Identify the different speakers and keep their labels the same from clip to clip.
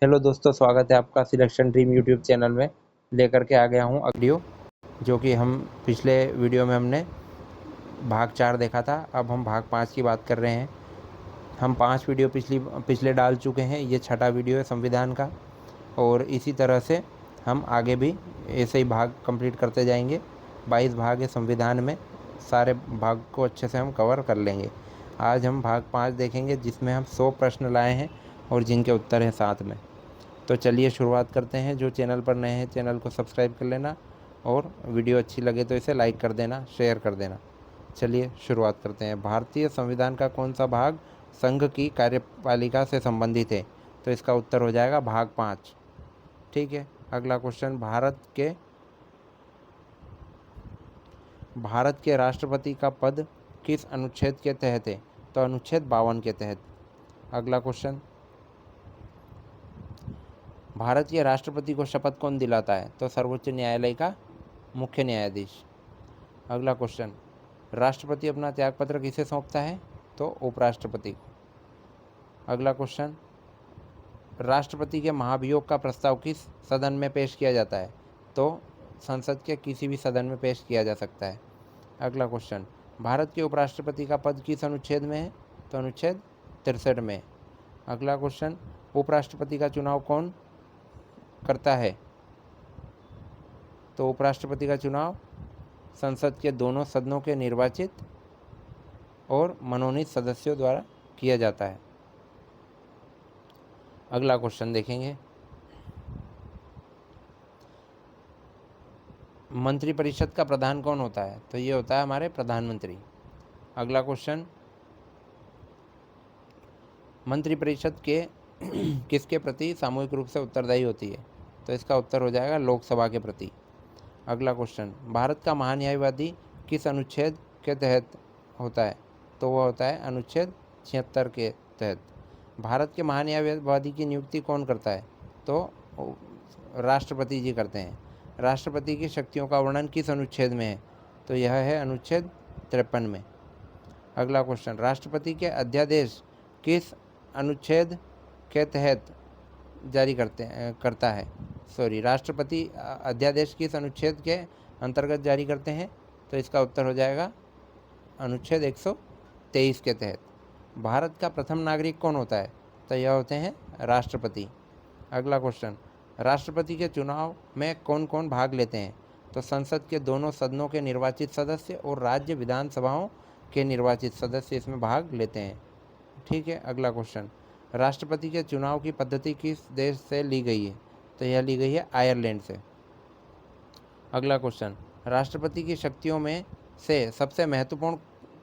Speaker 1: Hello दोस्तों, स्वागत है आपका सिलेक्शन ड्रीम यूट्यूब चैनल में। लेकर के आ गया हूँ वीडियो, जो कि हम पिछले वीडियो में हमने भाग 4 देखा था। अब हम भाग 5 की बात कर रहे हैं। हम 5 वीडियो पिछले डाल चुके हैं। ये छठा वीडियो है संविधान का, और इसी तरह से हम आगे भी ऐसे ही भाग कंप्लीट करते जाएंगे। 22 भाग है संविधान में, सारे भाग को अच्छे से हम कवर कर लेंगे। आज हम भाग 5 देखेंगे, जिसमें हम 100 प्रश्न लाए हैं और जिनके उत्तर हैं 7 में। तो चलिए शुरुआत करते हैं। जो चैनल पर नए हैं, चैनल को सब्सक्राइब कर लेना, और वीडियो अच्छी लगे तो इसे लाइक कर देना, शेयर कर देना। चलिए शुरुआत करते हैं। भारतीय संविधान का कौन सा भाग संघ की कार्यपालिका से संबंधित है? तो इसका उत्तर हो जाएगा भाग 5। ठीक है, अगला क्वेश्चन। भारत के राष्ट्रपति का पद किस अनुच्छेद के तहत है? तो अनुच्छेद 52 के तहत। अगला क्वेश्चन। भारत के राष्ट्रपति को शपथ कौन दिलाता है? तो सर्वोच्च न्यायालय का मुख्य न्यायाधीश। अगला क्वेश्चन। राष्ट्रपति अपना त्यागपत्र किसे सौंपता है? तो उपराष्ट्रपति को। अगला क्वेश्चन। राष्ट्रपति के महाभियोग का प्रस्ताव किस सदन में पेश किया जाता है? तो संसद के किसी भी सदन में पेश किया जा सकता है। अगला क्वेश्चन। भारत के उपराष्ट्रपति का पद किस अनुच्छेद में है? तो अनुच्छेद 63 में। अगला क्वेश्चन। उपराष्ट्रपति का चुनाव कौन करता है? तो उपराष्ट्रपति का चुनाव संसद के दोनों सदनों के निर्वाचित और मनोनीत सदस्यों द्वारा किया जाता है। अगला क्वेश्चन देखेंगे। मंत्रिपरिषद का प्रधान कौन होता है? तो ये होता है हमारे प्रधानमंत्री। अगला क्वेश्चन। मंत्रिपरिषद के किसके प्रति सामूहिक रूप से उत्तरदायी होती है? तो इसका उत्तर हो जाएगा लोकसभा के प्रति। अगला क्वेश्चन। भारत का महान्यायवादी किस अनुच्छेद के तहत होता है? तो वह होता है अनुच्छेद 76 के तहत। भारत के महान्यायवादी की नियुक्ति कौन करता है? तो राष्ट्रपति जी करते हैं। राष्ट्रपति की शक्तियों का वर्णन किस अनुच्छेद में है? तो यह है अनुच्छेद 53 में। अगला क्वेश्चन। राष्ट्रपति के अध्यादेश किस अनुच्छेद के तहत जारी करता है? राष्ट्रपति अध्यादेश किस अनुच्छेद के अंतर्गत जारी करते हैं? तो इसका उत्तर हो जाएगा अनुच्छेद 123 के तहत। भारत का प्रथम नागरिक कौन होता है? तो यह होते हैं राष्ट्रपति। अगला क्वेश्चन। राष्ट्रपति के चुनाव में कौन कौन भाग लेते हैं? तो संसद के दोनों सदनों के निर्वाचित सदस्य और राज्य विधानसभाओं के निर्वाचित सदस्य इसमें भाग लेते हैं। ठीक है, अगला क्वेश्चन। राष्ट्रपति के चुनाव की पद्धति किस देश से ली गई है? तो यह ली गई है आयरलैंड से। अगला क्वेश्चन। राष्ट्रपति की शक्तियों में से सबसे महत्वपूर्ण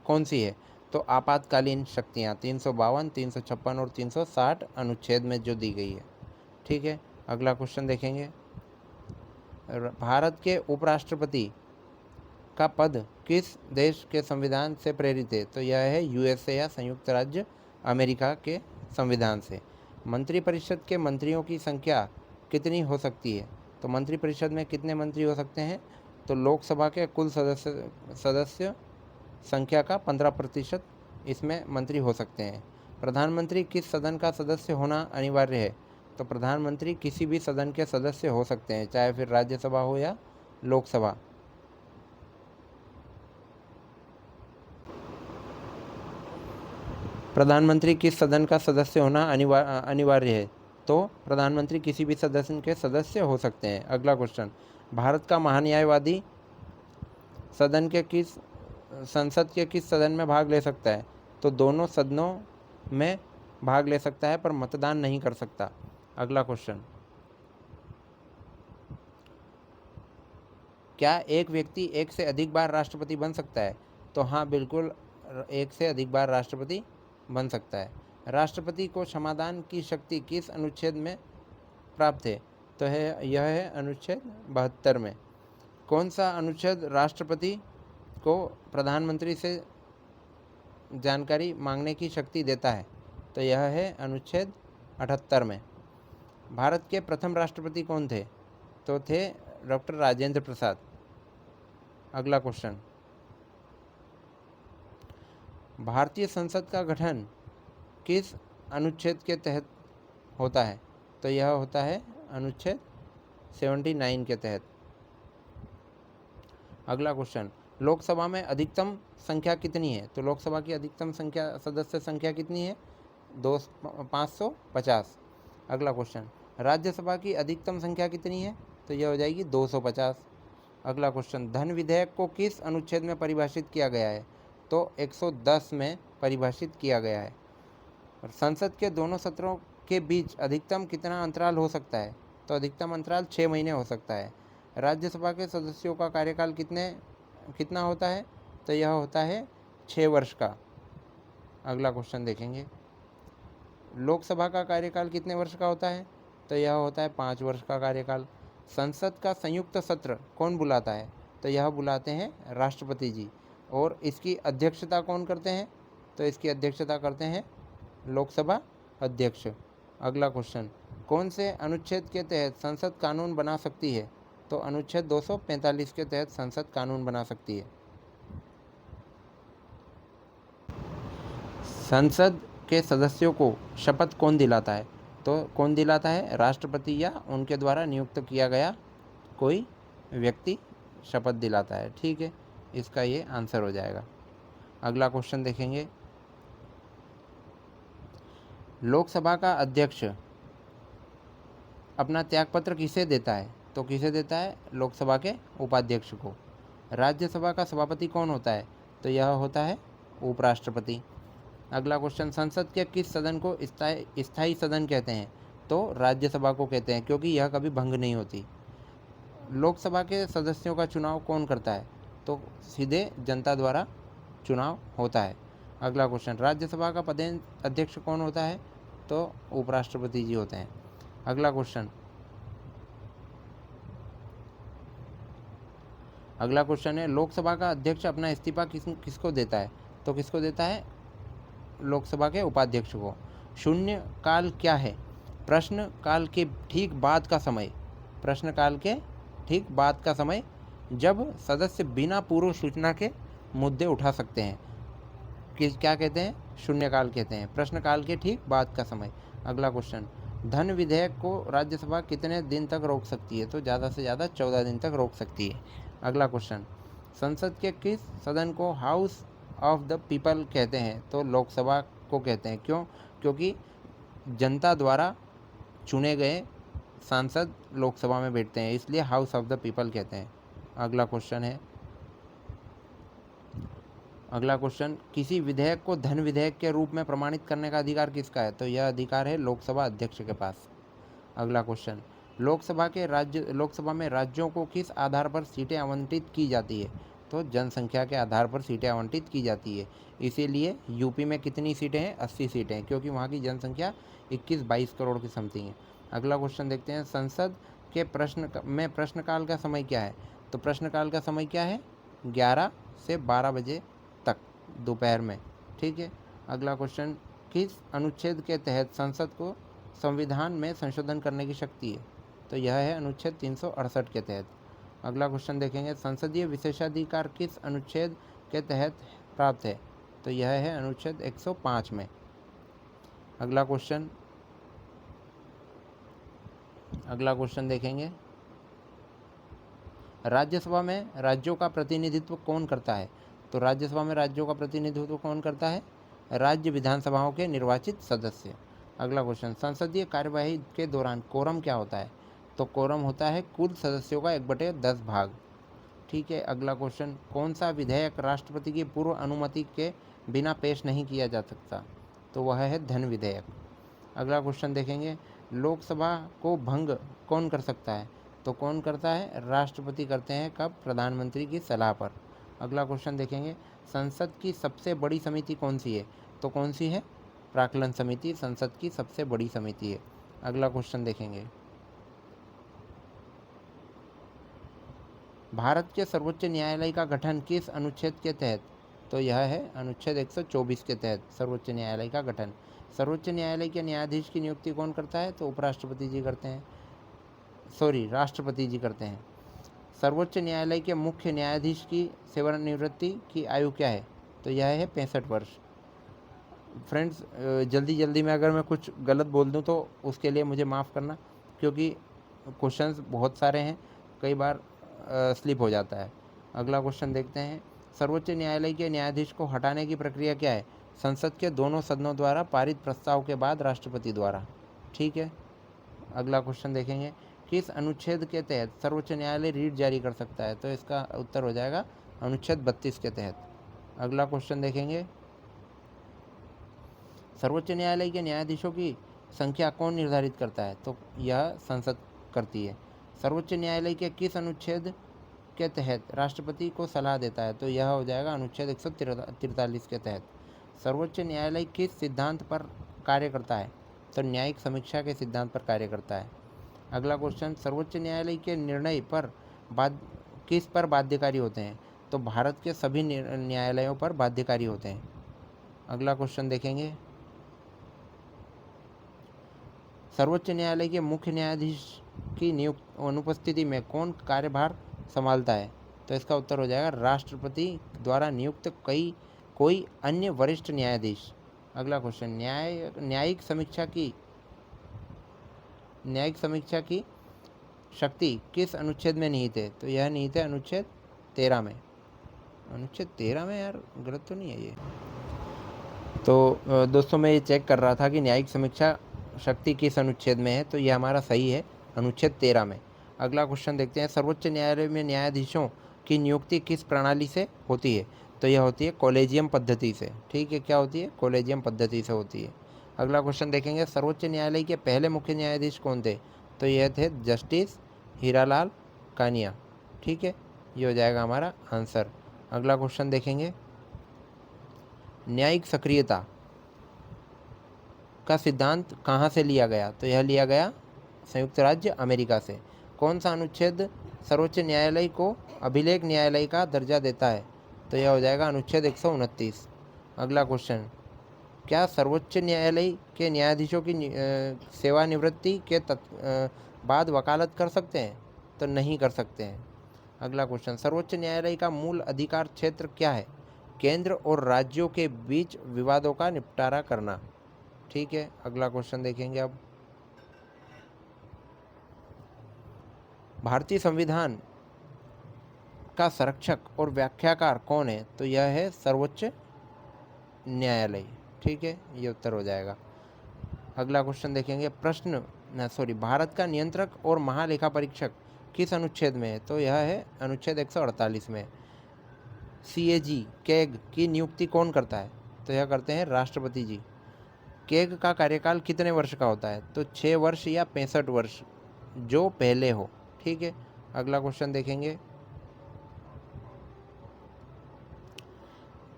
Speaker 1: कौन सी है? तो आपातकालीन शक्तियाँ 352, 356 और 360 अनुच्छेद में जो दी गई है। ठीक है, अगला क्वेश्चन देखेंगे। भारत के उपराष्ट्रपति का पद किस देश के संविधान से प्रेरित है? तो यह है यूएसए या संयुक्त राज्य अमेरिका के संविधान से। मंत्रिपरिषद के मंत्रियों की संख्या कितनी हो सकती है? तो मंत्रिपरिषद में कितने मंत्री हो सकते हैं? तो लोकसभा के कुल सदस्य संख्या का 15% इसमें मंत्री हो सकते हैं। प्रधानमंत्री किस सदन का सदस्य होना अनिवार्य है? तो प्रधानमंत्री किसी भी सदन के सदस्य हो सकते हैं, चाहे फिर राज्यसभा हो या लोकसभा। प्रधानमंत्री किस सदन का सदस्य होना अनिवार्य है? तो प्रधानमंत्री किसी भी सदन के सदस्य हो सकते हैं। अगला क्वेश्चन। भारत का महान्यायवादी संसद के किस सदन में भाग ले सकता है? तो दोनों सदनों में भाग ले सकता है, पर मतदान नहीं कर सकता। अगला क्वेश्चन। क्या एक व्यक्ति एक से अधिक बार राष्ट्रपति बन सकता है? तो हाँ, बिल्कुल, एक से अधिक बार राष्ट्रपति बन सकता है। राष्ट्रपति को क्षमादान की शक्ति किस अनुच्छेद में प्राप्त है? तो यह है अनुच्छेद 72 में। कौन सा अनुच्छेद राष्ट्रपति को प्रधानमंत्री से जानकारी मांगने की शक्ति देता है? तो यह है अनुच्छेद 78 में। भारत के प्रथम राष्ट्रपति कौन थे? तो थे डॉक्टर राजेंद्र प्रसाद। अगला क्वेश्चन। भारतीय संसद का गठन किस अनुच्छेद के तहत होता है? तो यह होता है अनुच्छेद 79 के तहत। अगला क्वेश्चन, लोकसभा में अधिकतम संख्या कितनी है? तो लोकसभा की अधिकतम संख्या, सदस्य संख्या कितनी है? 550। अगला क्वेश्चन, राज्यसभा की अधिकतम संख्या कितनी है? तो यह हो जाएगी 250। अगला क्वेश्चन, धन विधेयक को किस अनुच्छेद में परिभाषित किया गया है? तो 110 में परिभाषित किया गया है। और संसद के दोनों सत्रों के बीच अधिकतम कितना अंतराल हो सकता है? तो अधिकतम अंतराल 6 महीने हो सकता है। राज्यसभा के सदस्यों का कार्यकाल कितना होता है? तो यह होता है 6 वर्ष का। अगला क्वेश्चन देखेंगे, लोकसभा का कार्यकाल कितने वर्ष का होता है? तो यह होता है 5 वर्ष का कार्यकाल। संसद का संयुक्त सत्र कौन बुलाता है? तो यह बुलाते हैं राष्ट्रपति जी। और इसकी अध्यक्षता कौन करते हैं? तो इसकी अध्यक्षता करते हैं लोकसभा अध्यक्ष। अगला क्वेश्चन, कौन से अनुच्छेद के तहत संसद कानून बना सकती है? तो अनुच्छेद 245 के तहत संसद कानून बना सकती है। संसद के सदस्यों को शपथ कौन दिलाता है? तो कौन दिलाता है? राष्ट्रपति या उनके द्वारा नियुक्त किया गया कोई व्यक्ति शपथ दिलाता है। ठीक है, इसका ये आंसर हो जाएगा। अगला क्वेश्चन देखेंगे, लोकसभा का अध्यक्ष अपना त्यागपत्र किसे देता है? तो किसे देता है? लोकसभा के उपाध्यक्ष को। राज्यसभा का सभापति कौन होता है? तो यह होता है उपराष्ट्रपति। अगला क्वेश्चन, संसद के किस सदन को स्थायी सदन कहते हैं? तो राज्यसभा को कहते हैं, क्योंकि यह कभी भंग नहीं होती। लोकसभा के सदस्यों का चुनाव कौन करता है? तो सीधे जनता द्वारा चुनाव होता है। अगला क्वेश्चन, राज्यसभा का अध्यक्ष कौन होता है? तो उपराष्ट्रपति जी होते हैं। अगला क्वेश्चन है, लोकसभा का अध्यक्ष अपना इस्तीफा किसको देता है? तो किसको देता है? लोकसभा के उपाध्यक्ष को। शून्य काल क्या है? प्रश्न काल के ठीक बाद का समय। प्रश्न काल के ठीक बाद का समय, जब सदस्य बिना पूर्व सूचना के मुद्दे उठा सकते हैं, क्या कहते हैं? शून्यकाल कहते हैं। प्रश्नकाल के ठीक बाद का समय। अगला क्वेश्चन, धन विधेयक को राज्यसभा कितने दिन तक रोक सकती है? तो ज़्यादा से ज़्यादा 14 दिन तक रोक सकती है। अगला क्वेश्चन, संसद के किस सदन को हाउस ऑफ द पीपल कहते हैं? तो लोकसभा को कहते हैं। क्यों? क्योंकि जनता द्वारा चुने गए सांसद लोकसभा में बैठते हैं, इसलिए हाउस ऑफ द पीपल कहते हैं। अगला क्वेश्चन, किसी विधेयक को धन विधेयक के रूप में प्रमाणित करने का अधिकार किसका है? तो यह अधिकार है लोकसभा अध्यक्ष के पास। अगला क्वेश्चन, लोकसभा में राज्यों को किस आधार पर सीटें आवंटित की जाती है? तो जनसंख्या के आधार पर सीटें आवंटित की जाती है। इसीलिए यूपी में कितनी सीटें हैं? 80 सीटें, क्योंकि वहाँ की जनसंख्या 21-22 करोड़ की समथिंग है। अगला क्वेश्चन देखते हैं, संसद के प्रश्नकाल का समय क्या है? तो प्रश्नकाल का समय क्या है? 11 से 12 बजे तक दोपहर में। ठीक है। अगला क्वेश्चन, किस अनुच्छेद के तहत संसद को संविधान में संशोधन करने की शक्ति है? तो यह है अनुच्छेद 368 के तहत। अगला क्वेश्चन देखेंगे, संसदीय विशेषाधिकार किस अनुच्छेद के तहत प्राप्त है? तो यह है अनुच्छेद 105 में। अगला क्वेश्चन देखेंगे, राज्यसभा में राज्यों का प्रतिनिधित्व कौन करता है? तो राज्यसभा में राज्यों का प्रतिनिधित्व कौन करता है? राज्य विधानसभाओं के निर्वाचित सदस्य। अगला क्वेश्चन, संसदीय कार्यवाही के दौरान कोरम क्या होता है? तो कोरम होता है कुल सदस्यों का 1/10 भाग। ठीक है। अगला क्वेश्चन, कौन सा विधेयक राष्ट्रपति की पूर्व अनुमति के बिना पेश नहीं किया जा सकता? तो वह है धन विधेयक। अगला क्वेश्चन देखेंगे, लोकसभा को भंग कौन कर सकता है? तो कौन करता है? राष्ट्रपति करते हैं। कब? प्रधानमंत्री की सलाह पर। अगला क्वेश्चन देखेंगे, संसद की सबसे बड़ी समिति कौन सी है? तो कौन सी है? प्राक्कलन समिति संसद की सबसे बड़ी समिति है। अगला क्वेश्चन देखेंगे, भारत के सर्वोच्च न्यायालय का गठन किस अनुच्छेद के तहत? तो यह है अनुच्छेद 124 के तहत सर्वोच्च न्यायालय का गठन। सर्वोच्च न्यायालय के न्यायाधीश की नियुक्ति कौन करता है? तो उपराष्ट्रपति जी करते हैं, राष्ट्रपति जी करते हैं। सर्वोच्च न्यायालय के मुख्य न्यायाधीश की सेवानिवृत्ति की आयु क्या है? तो यह है 65 वर्ष। फ्रेंड्स जल्दी जल्दी में अगर मैं कुछ गलत बोल दूं तो उसके लिए मुझे माफ़ करना, क्योंकि क्वेश्चंस बहुत सारे हैं, कई बार स्लिप हो जाता है। अगला क्वेश्चन देखते हैं, सर्वोच्च न्यायालय के न्यायाधीश को हटाने की प्रक्रिया क्या है? संसद के दोनों सदनों द्वारा पारित प्रस्ताव के बाद राष्ट्रपति द्वारा। ठीक है। अगला क्वेश्चन देखेंगे, किस अनुच्छेद के तहत सर्वोच्च न्यायालय रीट जारी कर सकता है? तो इसका उत्तर हो जाएगा अनुच्छेद 32 के तहत। अगला क्वेश्चन देखेंगे, सर्वोच्च न्यायालय के न्यायाधीशों की संख्या कौन निर्धारित करता है? तो यह संसद करती है। सर्वोच्च न्यायालय के किस अनुच्छेद के तहत राष्ट्रपति को सलाह देता है? तो यह हो जाएगा अनुच्छेद 143 के तहत। सर्वोच्च न्यायालय किस सिद्धांत पर कार्य करता है? तो न्यायिक समीक्षा के सिद्धांत पर कार्य करता है। अगला क्वेश्चन, सर्वोच्च न्यायालय के निर्णय पर किस पर बाध्यकारी होते हैं? तो भारत के सभी न्यायालयों पर बाध्यकारी होते हैं। अगला क्वेश्चन देखेंगे, सर्वोच्च न्यायालय के मुख्य न्यायाधीश की अनुपस्थिति में कौन कार्यभार संभालता है? तो इसका उत्तर हो जाएगा राष्ट्रपति द्वारा नियुक्त कोई अन्य वरिष्ठ न्यायाधीश। अगला क्वेश्चन, न्यायिक समीक्षा की शक्ति किस अनुच्छेद में निहित है? तो यह निहित है अनुच्छेद 13 में। अनुच्छेद 13 में यार, गलत तो नहीं है ये? तो दोस्तों मैं ये चेक कर रहा था कि न्यायिक समीक्षा शक्ति किस अनुच्छेद में है, तो यह हमारा सही है, अनुच्छेद 13 में। अगला क्वेश्चन देखते हैं, सर्वोच्च न्यायालय में न्यायाधीशों की नियुक्ति किस प्रणाली से होती है? तो यह होती है कॉलेजियम पद्धति से। ठीक है, क्या होती है? कॉलेजियम पद्धति से होती है। अगला क्वेश्चन देखेंगे, सर्वोच्च न्यायालय के पहले मुख्य न्यायाधीश कौन थे? तो यह थे जस्टिस हीरालाल कानिया। ठीक है, ये हो जाएगा हमारा आंसर। अगला क्वेश्चन देखेंगे, न्यायिक सक्रियता का सिद्धांत कहाँ से लिया गया? तो यह लिया गया संयुक्त राज्य अमेरिका से। कौन सा अनुच्छेद सर्वोच्च न्यायालय को अभिलेख न्यायालय का दर्जा देता है? तो यह हो जाएगा अनुच्छेद 129। अगला क्वेश्चन, क्या सर्वोच्च न्यायालय के न्यायाधीशों की सेवानिवृत्ति के बाद वकालत कर सकते हैं? तो नहीं कर सकते हैं। अगला क्वेश्चन, सर्वोच्च न्यायालय का मूल अधिकार क्षेत्र क्या है? केंद्र और राज्यों के बीच विवादों का निपटारा करना। ठीक है, अगला क्वेश्चन देखेंगे अब, भारतीय संविधान का संरक्षक और व्याख्याकार कौन है? तो यह है सर्वोच्च न्यायालय। ठीक है, ये उत्तर हो जाएगा। अगला क्वेश्चन देखेंगे, भारत का नियंत्रक और महालेखा परीक्षक किस अनुच्छेद में है? तो यह है अनुच्छेद 148 में। कैग की नियुक्ति कौन करता है? तो यह करते हैं राष्ट्रपति जी। कैग का कार्यकाल कितने वर्ष का होता है? तो 6 वर्ष या 65 वर्ष, जो पहले हो। ठीक है, अगला क्वेश्चन देखेंगे,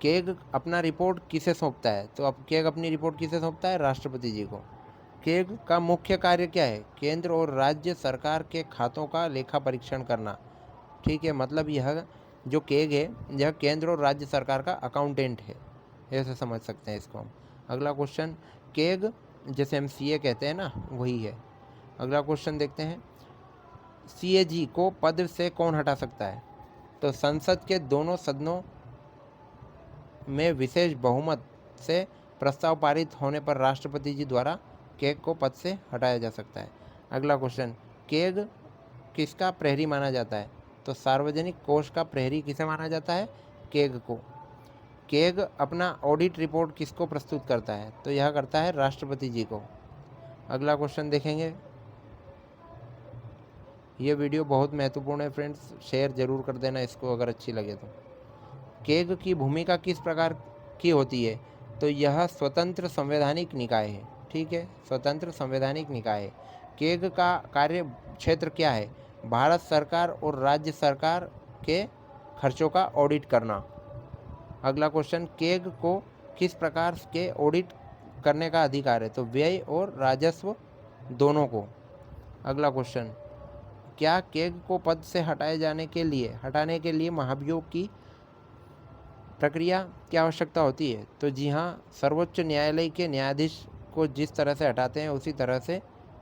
Speaker 1: कैग अपना रिपोर्ट किसे सौंपता है? तो अब कैग अपनी रिपोर्ट किसे सौंपता है? राष्ट्रपति जी को। कैग का मुख्य कार्य क्या है? केंद्र और राज्य सरकार के खातों का लेखा परीक्षण करना। ठीक है, मतलब यह जो कैग है यह केंद्र और राज्य सरकार का अकाउंटेंट है, ऐसे समझ सकते हैं इसको हम। अगला क्वेश्चन, कैग जैसे हम सीए कहते हैं ना, वही है। अगला क्वेश्चन देखते हैं, सीएजी को पद से कौन हटा सकता है? तो संसद के दोनों सदनों में विशेष बहुमत से प्रस्ताव पारित होने पर राष्ट्रपति जी द्वारा कैग को पद से हटाया जा सकता है। अगला क्वेश्चन, कैग किसका प्रहरी माना जाता है? तो सार्वजनिक कोष का प्रहरी किसे माना जाता है? कैग को। कैग अपना ऑडिट रिपोर्ट किसको प्रस्तुत करता है? तो यह करता है राष्ट्रपति जी को। अगला क्वेश्चन देखेंगे, ये वीडियो बहुत महत्वपूर्ण है फ्रेंड्स, शेयर जरूर कर देना इसको अगर अच्छी लगे तो। कैग की भूमिका किस प्रकार की होती है? तो यह स्वतंत्र संवैधानिक निकाय है। ठीक है, स्वतंत्र संवैधानिक निकाय है। कैग का कार्य क्षेत्र क्या है? भारत सरकार और राज्य सरकार के खर्चों का ऑडिट करना। अगला क्वेश्चन, कैग को किस प्रकार के ऑडिट करने का अधिकार है? तो व्यय और राजस्व दोनों को। अगला क्वेश्चन, क्या कैग को पद से हटाने के लिए महाभियोग की प्रक्रिया की आवश्यकता होती है? तो जी हाँ, सर्वोच्च न्यायालय के न्यायाधीश को जिस तरह से हटाते हैं उसी तरह से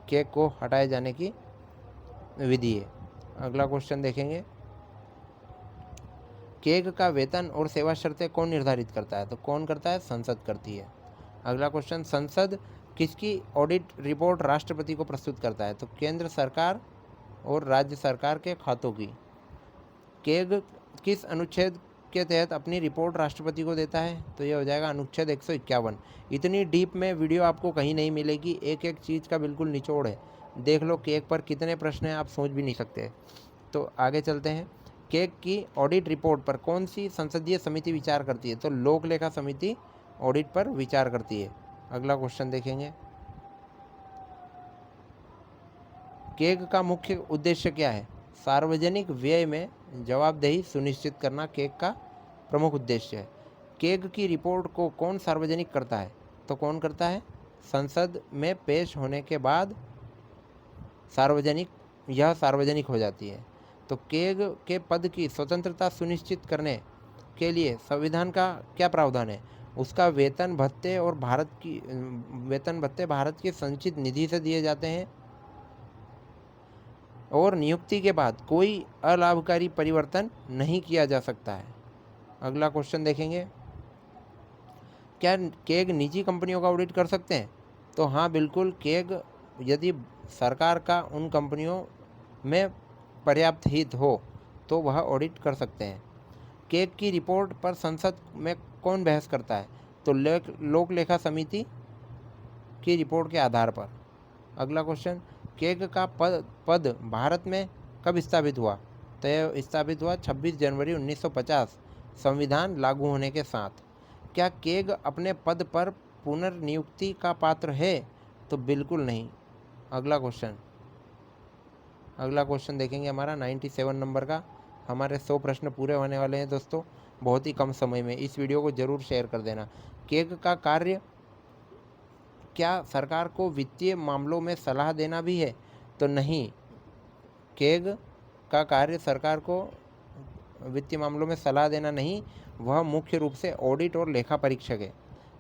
Speaker 1: कैग को हटाए जाने की विधि है। अगला क्वेश्चन देखेंगे, कैग का वेतन और सेवा शर्तें कौन निर्धारित करता है? तो कौन करता है? संसद करती है। अगला क्वेश्चन, संसद किसकी ऑडिट रिपोर्ट राष्ट्रपति को प्रस्तुत करता है? तो केंद्र सरकार और राज्य सरकार के खातों की। केग किस अनुच्छेद के तहत अपनी रिपोर्ट राष्ट्रपति को देता है? तो ये हो जाएगा अनुच्छेद 151। इतनी डीप में वीडियो आपको कहीं नहीं मिलेगी, एक एक चीज़ का बिल्कुल निचोड़ है। देख लो केक पर कितने प्रश्न हैं, आप सोच भी नहीं सकते। तो आगे चलते हैं। केक की ऑडिट रिपोर्ट पर कौन सी संसदीय समिति विचार करती है? तो लोक लेखा समिति ऑडिट पर विचार करती है। अगला क्वेश्चन देखेंगे, केग का मुख्य उद्देश्य क्या है? सार्वजनिक व्यय में जवाबदेही सुनिश्चित करना केग का प्रमुख उद्देश्य है। केग की रिपोर्ट को कौन सार्वजनिक करता है? तो कौन करता है? संसद में पेश होने के बाद यह सार्वजनिक हो जाती है। तो केग के पद की स्वतंत्रता सुनिश्चित करने के लिए संविधान का क्या प्रावधान है? उसका वेतन भत्ते भारत की संचित निधि से दिए जाते हैं और नियुक्ति के बाद कोई अलाभकारी परिवर्तन नहीं किया जा सकता है। अगला क्वेश्चन देखेंगे, क्या केग निजी कंपनियों का ऑडिट कर सकते हैं? तो हाँ बिल्कुल, केग यदि सरकार का उन कंपनियों में पर्याप्त हित हो तो वह ऑडिट कर सकते हैं। केग की रिपोर्ट पर संसद में कौन बहस करता है? तो लोक लेखा समिति की रिपोर्ट के आधार पर। अगला क्वेश्चन, केग का पद भारत में कब स्थापित हुआ? तो यह स्थापित हुआ 26 जनवरी 1950 संविधान लागू होने के साथ। क्या केग अपने पद पर पुनर्नियुक्ति का पात्र है? तो बिल्कुल नहीं। अगला क्वेश्चन देखेंगे हमारा 97 नंबर का। हमारे 100 प्रश्न पूरे होने वाले हैं दोस्तों, बहुत ही कम समय में। इस वीडियो को ज़रूर शेयर कर देना। केग का कार्य क्या सरकार को वित्तीय मामलों में सलाह देना भी है? तो नहीं, केग का कार्य सरकार को वित्तीय मामलों में सलाह देना नहीं, वह मुख्य रूप से ऑडिट और लेखा परीक्षक है।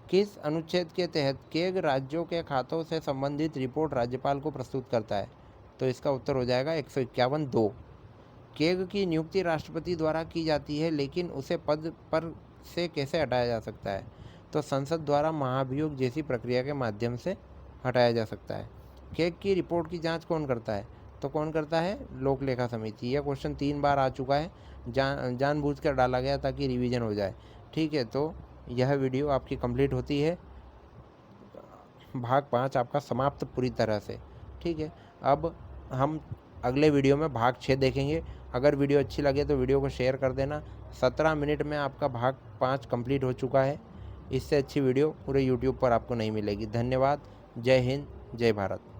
Speaker 1: किस अनुच्छेद के तहत केग राज्यों के खातों से संबंधित रिपोर्ट राज्यपाल को प्रस्तुत करता है? तो इसका उत्तर हो जाएगा 151(2). केग की नियुक्ति राष्ट्रपति द्वारा की जाती है, लेकिन उसे पद पर से कैसे हटाया जा सकता है? तो संसद द्वारा महाभियोग जैसी प्रक्रिया के माध्यम से हटाया जा सकता है। केग की रिपोर्ट की जांच कौन करता है? तो कौन करता है? लोक लेखा समिति। यह क्वेश्चन 3 बार आ चुका है, जानबूझकर डाला गया ताकि रिवीजन हो जाए। ठीक है, तो यह वीडियो आपकी कंप्लीट होती है, भाग 5 आपका समाप्त पूरी तरह से। ठीक है, अब हम अगले वीडियो में भाग 6 देखेंगे। अगर वीडियो अच्छी लगे तो वीडियो को शेयर कर देना। 17 मिनट में आपका भाग 5 कंप्लीट हो चुका है। इससे अच्छी वीडियो पूरे यूट्यूब पर आपको नहीं मिलेगी। धन्यवाद। जय हिंद, जय भारत।